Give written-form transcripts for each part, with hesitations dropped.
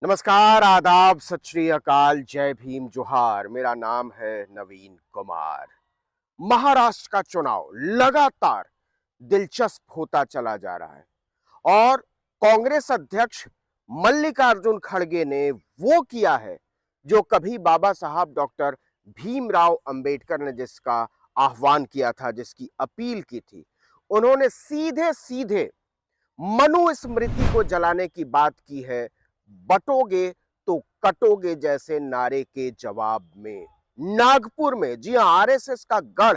नमस्कार, आदाब, सत श्री अकाल, जय भीम, जोहार। मेरा नाम है नवीन कुमार। महाराष्ट्र का चुनाव लगातार दिलचस्प होता चला जा रहा है और कांग्रेस अध्यक्ष मल्लिकार्जुन खड़गे ने वो किया है जो कभी बाबा साहब डॉक्टर भीमराव अंबेडकर ने जिसका आह्वान किया था, जिसकी अपील की थी। उन्होंने सीधे सीधे मनुस्मृति को जलाने की बात की है, बटोगे तो कटोगे जैसे नारे के जवाब में। नागपुर में, जी हां, आरएसएस का गढ़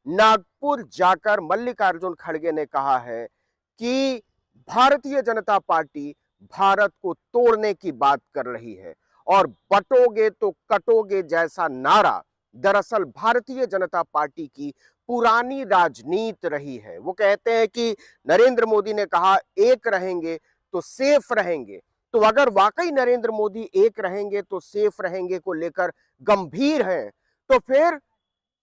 नागपुर जाकर मल्लिकार्जुन खड़गे ने कहा है कि भारतीय जनता पार्टी भारत को तोड़ने की बात कर रही है और बटोगे तो कटोगे जैसा नारा दरअसल भारतीय जनता पार्टी की पुरानी राजनीति रही है। वो कहते हैं कि नरेंद्र मोदी ने कहा एक रहेंगे तो सेफ रहेंगे। तो अगर वाकई नरेंद्र मोदी एक रहेंगे तो सेफ रहेंगे को लेकर गंभीर हैं, तो फिर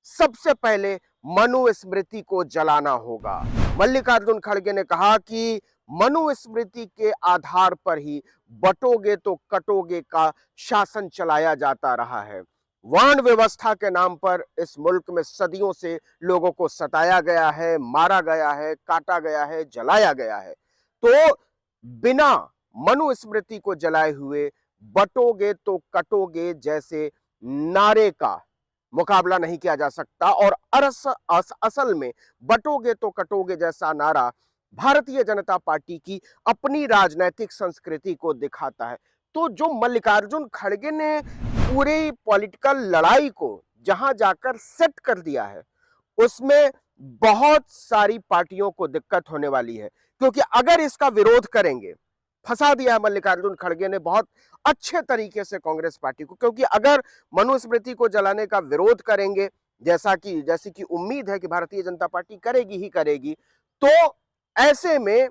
सबसे पहले मनुस्मृति को जलाना होगा। मल्लिकार्जुन खड़गे ने कहा कि मनुस्मृति के आधार पर ही बटोगे तो कटोगे का शासन चलाया जाता रहा है। वर्ण व्यवस्था के नाम पर इस मुल्क में सदियों से लोगों को सताया गया है, मारा गया है, काटा गया है, जलाया गया है। तो बिना मनुस्मृति को जलाए हुए बटोगे तो कटोगे जैसे नारे का मुकाबला नहीं किया जा सकता और असल में बटोगे तो कटोगे जैसा नारा भारतीय जनता पार्टी की अपनी राजनीतिक संस्कृति को दिखाता है। तो जो मल्लिकार्जुन खड़गे ने पूरी पॉलिटिकल लड़ाई को जहां जाकर सेट कर दिया है, उसमें बहुत सारी पार्टियों को दिक्कत होने वाली है, क्योंकि अगर इसका विरोध करेंगे, फंसा दिया है मल्लिकार्जुन खड़गे ने बहुत अच्छे तरीके से कांग्रेस पार्टी को, क्योंकि अगर मनुस्मृति को जलाने का विरोध करेंगे, जैसी की उम्मीद है कि भारतीय जनता पार्टी करेगी ही करेगी, तो ऐसे में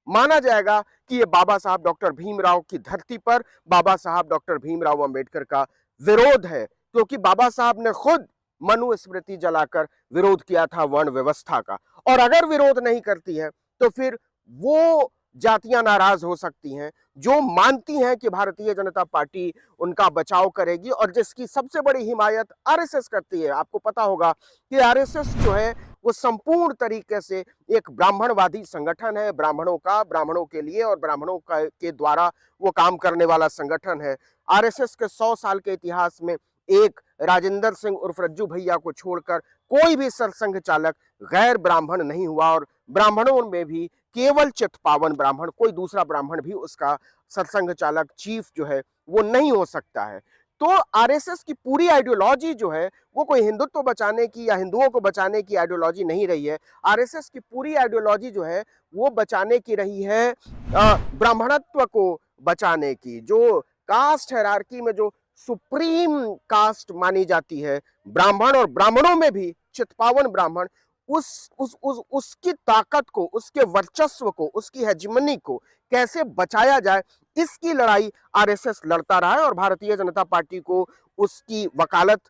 माना जाएगा कि ये बाबा साहब डॉक्टर भीमराव की धरती पर बाबा साहब डॉक्टर भीमराव अंबेडकर का विरोध है, क्योंकि बाबा साहब ने खुद मनुस्मृति जलाकर विरोध किया था वर्ण व्यवस्था का। और अगर विरोध नहीं करती है तो फिर वो जातियां नाराज हो सकती हैं जो मानती हैं कि भारतीय जनता पार्टी उनका बचाव करेगी और जिसकी सबसे बड़ी हिमायत आरएसएस करती है। आपको पता होगा कि आरएसएस जो है वो संपूर्ण तरीके से एक ब्राह्मणवादी संगठन है, ब्राह्मणों का, ब्राह्मणों के लिए और ब्राह्मणों का के द्वारा वो काम करने वाला संगठन है। आरएसएस के 100 साल के इतिहास में एक राजेंद्र सिंह उर्फ रज्जू भैया को छोड़कर कोई भी सरसंघ चालक गैर ब्राह्मण नहीं हुआ और ब्राह्मणों में भी केवल चित्पावन ब्राह्मण, कोई दूसरा ब्राह्मण भी उसका सरसंघ चालक चीफ जो है वो नहीं हो सकता है। तो आरएसएस की पूरी आइडियोलॉजी जो है वो कोई हिंदुत्व बचाने की या हिंदुओं को बचाने की आइडियोलॉजी नहीं रही है। आरएसएस की पूरी आइडियोलॉजी जो है वो बचाने की रही है ब्राह्मणत्व को बचाने की। जो कास्ट हायरार्की में जो सुप्रीम कास्ट मानी जाती है ब्राह्मण, और ब्राह्मणों में भी चित्पावन ब्राह्मण, उसकी ताकत को, उसके वर्चस्व को, उसकी हेजिमनी को कैसे बचाया जाए, इसकी लड़ाई आरएसएस लड़ता रहा है और भारतीय जनता पार्टी को उसकी वकालत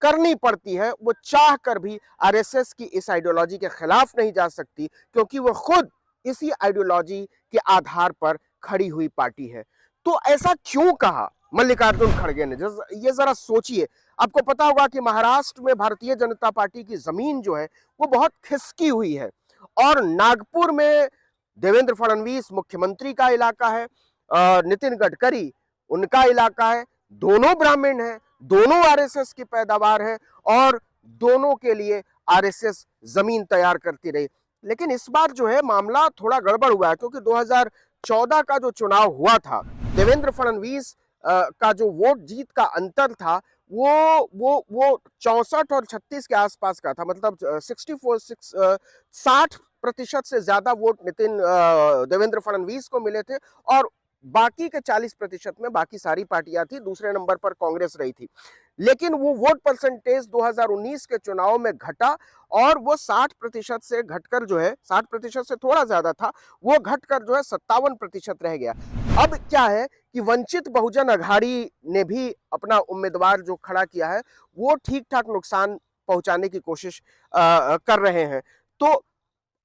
करनी पड़ती है। वो चाह कर भी आरएसएस की इस आइडियोलॉजी के खिलाफ नहीं जा सकती, क्योंकि वो खुद इसी आइडियोलॉजी के आधार पर खड़ी हुई पार्टी है। तो ऐसा क्यों कहा मल्लिकार्जुन खड़गे ने, ये जरा सोचिए। आपको पता होगा कि महाराष्ट्र में भारतीय जनता पार्टी की जमीन जो है वो बहुत खिसकी हुई है और नागपुर में देवेंद्र फडणवीस मुख्यमंत्री का इलाका है, नितिन गडकरी उनका इलाका है, दोनों ब्राह्मण हैं, दोनों आरएसएस की पैदावार है और दोनों के लिए आरएसएस जमीन तैयार करती रही। लेकिन इस बार जो है मामला थोड़ा गड़बड़ हुआ है, क्योंकि 2014 का जो चुनाव हुआ था, देवेंद्र फडणवीस का जो वोट जीत का अंतर था वो 64 और 36 के आसपास का था। मतलब 60% से ज्यादा वोट देवेंद्र फडणवीस को मिले थे और बाकी के 40% में बाकी सारी पार्टियां थी, दूसरे नंबर पर कांग्रेस रही थी। लेकिन वो वोट परसेंटेज 2019 के चुनाव में घटा और वो 60% से घटकर जो है, 60% से थोड़ा ज्यादा था, वो घटकर जो है 57% रह गया। अब क्या है कि वंचित बहुजन अघाड़ी ने भी अपना उम्मीदवार जो खड़ा किया है वो ठीक ठाक नुकसान पहुंचाने की कोशिश कर रहे हैं। तो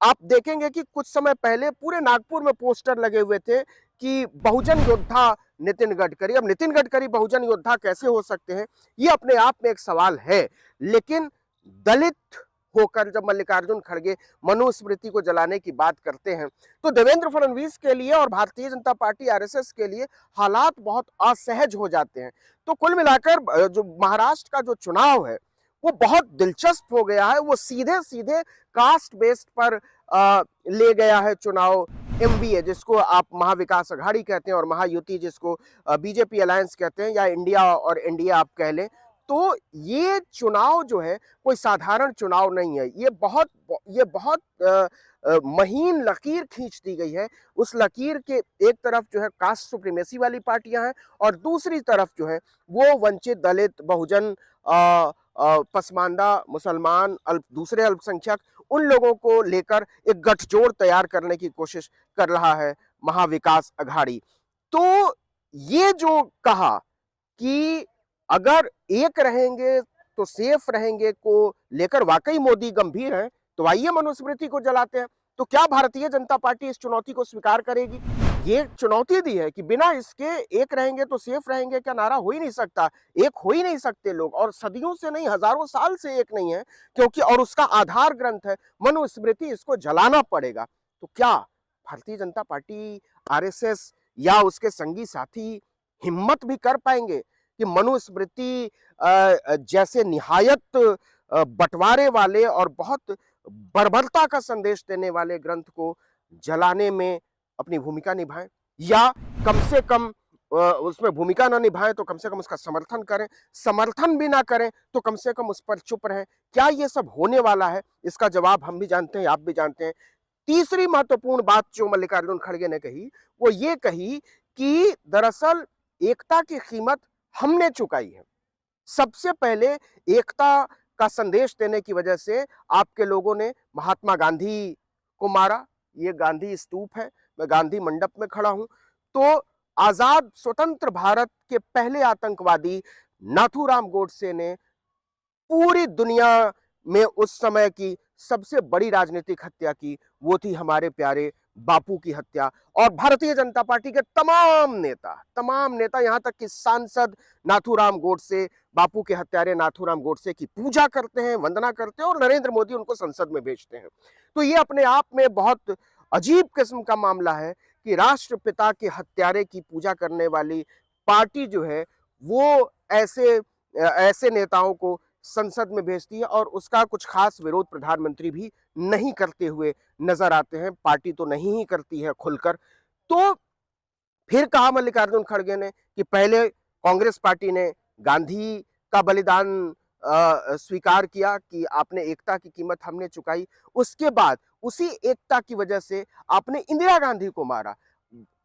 आप देखेंगे कि कुछ समय पहले पूरे नागपुर में पोस्टर लगे हुए थे कि बहुजन योद्धा नितिन गडकरी। अब नितिन गडकरी बहुजन योद्धा कैसे हो सकते हैं, ये अपने आप में एक सवाल है। लेकिन दलित होकर जब मल्लिकार्जुन खड़गे मनुस्मृति को जलाने की बात करते हैं, तो देवेंद्र फडणवीस के लिए और भारतीय जनता पार्टी आरएसएस के लिए हालात बहुत असहज हो जाते हैं। तो कुल मिलाकर जो महाराष्ट्र का जो चुनाव है वो बहुत दिलचस्प हो गया है। वो सीधे सीधे कास्ट बेस्ड पर ले गया है चुनाव। एमवीए जिसको आप महाविकास अघाड़ी कहते हैं और महायुति जिसको बीजेपी अलायंस कहते हैं, या इंडिया और एनडीए आप कह लें, तो ये चुनाव जो है कोई साधारण चुनाव नहीं है। ये बहुत महीन लकीर खींच दी गई है। उस लकीर के एक तरफ जो है कास्ट सुप्रीमेसी वाली पार्टियां हैं और दूसरी तरफ जो है वो वंचित, दलित, बहुजन, पसमानदा, मुसलमान, दूसरे अल्पसंख्यक, उन लोगों को लेकर एक गठजोड़ तैयार करने की कोशिश कर रहा है महाविकास अघाड़ी। तो ये जो कहा कि अगर एक रहेंगे तो सेफ रहेंगे को लेकर वाकई मोदी गंभीर है, तो आइए मनुस्मृति को जलाते हैं। तो क्या भारतीय जनता पार्टी इस चुनौती को स्वीकार करेगी? ये चुनौती दी है कि बिना इसके एक रहेंगे तो सेफ रहेंगे क्या नारा हो ही नहीं सकता। एक हो ही नहीं सकते लोग, और सदियों से नहीं, हजारों साल से एक नहीं है, क्योंकि और उसका आधार ग्रंथ है मनुस्मृति, इसको जलाना पड़ेगा। तो क्या भारतीय जनता पार्टी, आरएसएस या उसके संगी साथी हिम्मत भी कर पाएंगे कि मनुस्मृति जैसे निहायत बंटवारे वाले और बहुत बर्बरता का संदेश देने वाले ग्रंथ को जलाने में अपनी भूमिका निभाएं, या कम से कम उसमें भूमिका ना निभाएं तो कम से कम उसका समर्थन करें, समर्थन भी ना करें तो कम से कम उस पर चुप रहें? क्या ये सब होने वाला है? इसका जवाब हम भी जानते हैं, आप भी जानते हैं। तीसरी महत्वपूर्ण बात जो मल्लिकार्जुन खड़गे ने कही, वो ये कही कि दरअसल एकता की कीमत हमने चुकाई है। सबसे पहले एकता का संदेश देने की वजह से आपके लोगों ने महात्मा गांधी को मारा। ये गांधी स्तूप है, मैं गांधी मंडप में खड़ा हूं। तो आजाद स्वतंत्र भारत के पहले आतंकवादी नाथूराम गोडसे ने पूरी दुनिया में उस समय की सबसे बड़ी राजनीतिक हत्या की। वो थी हमारे प्यारे बापू की हत्या। और भारतीय जनता पार्टी के तमाम नेता यहां तक कि सांसद नाथूराम गोडसे, बापू के हत्यारे नाथूराम गोडसे की पूजा करते हैं, वंदना करते हैं, और नरेंद्र मोदी उनको संसद में भेजते हैं। तो ये अपने आप में बहुत अजीब किस्म का मामला है कि राष्ट्रपिता के हत्यारे की पूजा करने वाली पार्टी जो है वो ऐसे नेताओं को संसद में भेजती है, और उसका कुछ खास विरोध प्रधानमंत्री भी नहीं करते हुए नजर आते हैं। पार्टी तो नहीं ही करती है खुलकर। तो फिर कहा मल्लिकार्जुन खड़गे ने कि पहले कांग्रेस पार्टी ने गांधी का बलिदान स्वीकार किया कि आपने एकता की कीमत हमने चुकाई, उसके बाद उसी एकता की वजह से आपने इंदिरा गांधी को मारा।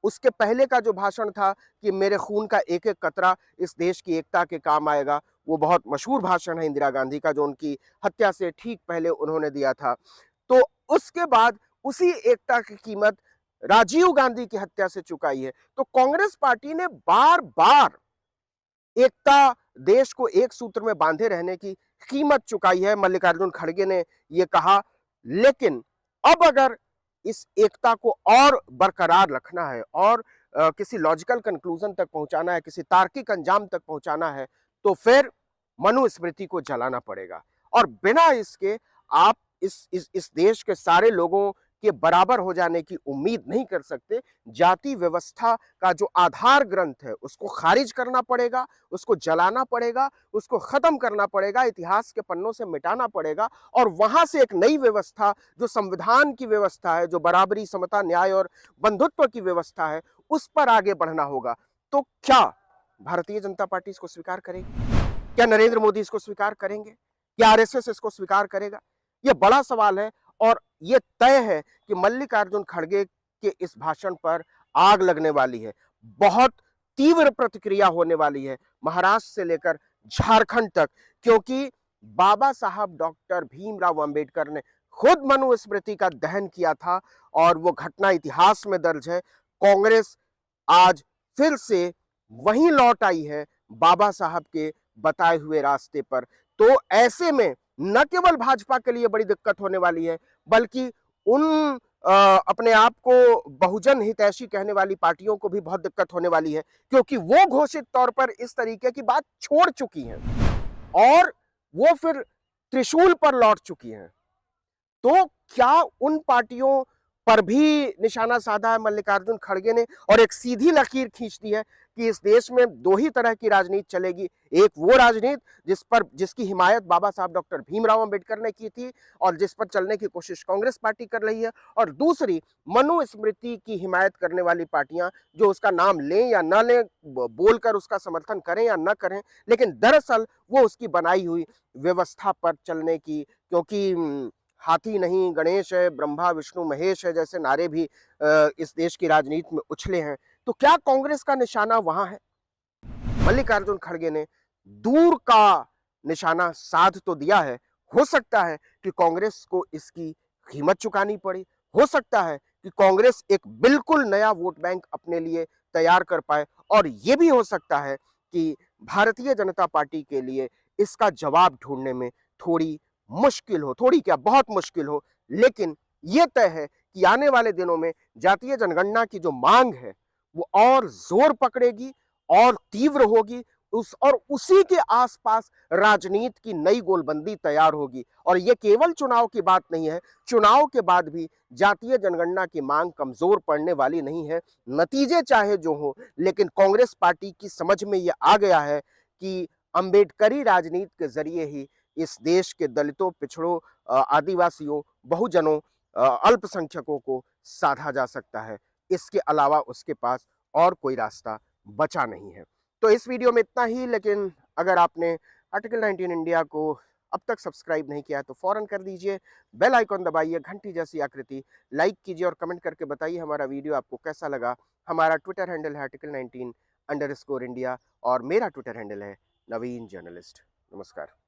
उसके पहले का जो भाषण था कि मेरे खून का एक एक कतरा इस देश की एकता के काम आएगा, वो बहुत मशहूर भाषण है इंदिरा गांधी का, जो उनकी हत्या से ठीक पहले उन्होंने दिया था। तो उसके बाद उसी एकता की कीमत राजीव गांधी की हत्या से चुकाई है। तो कांग्रेस पार्टी ने बार बार एकता, देश को एक सूत्र में बांधे रहने की कीमत चुकाई है, मल्लिकार्जुन खड़गे ने यह कहा। लेकिन अब अगर इस एकता को और बरकरार रखना है और किसी लॉजिकल कंक्लूजन तक पहुंचाना है, किसी तार्किक अंजाम तक पहुंचाना है, तो फिर मनुस्मृति को जलाना पड़ेगा। और बिना इसके आप इस देश के सारे लोगों के बराबर हो जाने की उम्मीद नहीं कर सकते। जाति व्यवस्था का जो आधार ग्रंथ है उसको खारिज करना पड़ेगा, उसको जलाना पड़ेगा, उसको खत्म करना पड़ेगा, इतिहास के पन्नों से मिटाना पड़ेगा, और वहां से एक नई व्यवस्था जो संविधान की व्यवस्था है, जो बराबरी, समता, न्याय और बंधुत्व की व्यवस्था है, उस पर आगे बढ़ना होगा। तो क्या भारतीय जनता पार्टी इसको स्वीकार करेगी? क्या नरेंद्र मोदी इसको स्वीकार करेंगे? क्या आरएसएस इसको स्वीकार करेगा? यह बड़ा सवाल है। और यह तय है कि मल्लिकार्जुन खड़गे के इस भाषण पर आग लगने वाली है, बहुत तीव्र प्रतिक्रिया होने वाली है महाराष्ट्र से लेकर झारखंड तक, क्योंकि बाबा साहब डॉक्टर भीमराव अंबेडकर ने खुद मनुस्मृति का दहन किया था और वो घटना इतिहास में दर्ज है। कांग्रेस आज फिर से वहीं लौट आई है बाबा साहब के बताए हुए रास्ते पर। तो ऐसे में न केवल भाजपा के लिए बड़ी दिक्कत होने वाली है, बल्कि उन अपने आप को बहुजन हितैषी कहने वाली पार्टियों को भी बहुत दिक्कत होने वाली है, क्योंकि वो घोषित तौर पर इस तरीके की बात छोड़ चुकी हैं और वो फिर त्रिशूल पर लौट चुकी हैं। तो क्या उन पार्टियों पर भी निशाना साधा है मल्लिकार्जुन खड़गे ने और एक सीधी लकीर खींच दी है कि इस देश में दो ही तरह की राजनीति चलेगी। एक वो राजनीति जिसकी हिमायत बाबा साहब डॉक्टर भीमराव अंबेडकर ने की थी और जिस पर चलने की कोशिश कांग्रेस पार्टी कर रही है, और दूसरी मनुस्मृति की हिमायत करने वाली पार्टियां जो उसका नाम लें या न लें, बोलकर उसका समर्थन करें या न करें, लेकिन दरअसल वो उसकी बनाई हुई व्यवस्था पर चलने की, क्योंकि हाथी नहीं गणेश है, ब्रह्मा विष्णु महेश है जैसे नारे भी इस देश की राजनीति में उछले हैं। तो क्या कांग्रेस का निशाना वहां है? मल्लिकार्जुन खड़गे ने दूर का निशाना साध तो दिया है। हो सकता है कि कांग्रेस को इसकी कीमत चुकानी पड़े, हो सकता है कि कांग्रेस एक बिल्कुल नया वोट बैंक अपने लिए तैयार कर पाए, और यह भी हो सकता है कि भारतीय जनता पार्टी के लिए इसका जवाब ढूंढने में थोड़ी मुश्किल हो, थोड़ी क्या बहुत मुश्किल हो। लेकिन यह तय है कि आने वाले दिनों में जातीय जनगणना की जो मांग है वो और जोर पकड़ेगी और तीव्र होगी, उसी के आसपास राजनीति की नई गोलबंदी तैयार होगी। और यह केवल चुनाव की बात नहीं है, चुनाव के बाद भी जातीय जनगणना की मांग कमजोर पड़ने वाली नहीं है। नतीजे चाहे जो हो, लेकिन कांग्रेस पार्टी की समझ में यह आ गया है कि अंबेडकरी राजनीति के जरिए ही इस देश के दलितों, पिछड़ों, आदिवासियों, बहुजनों, अल्पसंख्यकों को साधा जा सकता है। इसके अलावा उसके पास और कोई रास्ता बचा नहीं है। तो इस वीडियो में इतना ही, लेकिन अगर आपने आर्टिकल 19 इंडिया को अब तक सब्सक्राइब नहीं किया है तो फौरन कर दीजिए, बेल आइकॉन दबाइए, घंटी जैसी आकृति, लाइक कीजिए और कमेंट करके बताइए हमारा वीडियो आपको कैसा लगा। हमारा ट्विटर हैंडल है article19_India और मेरा ट्विटर हैंडल है नवीन जर्नलिस्ट। नमस्कार।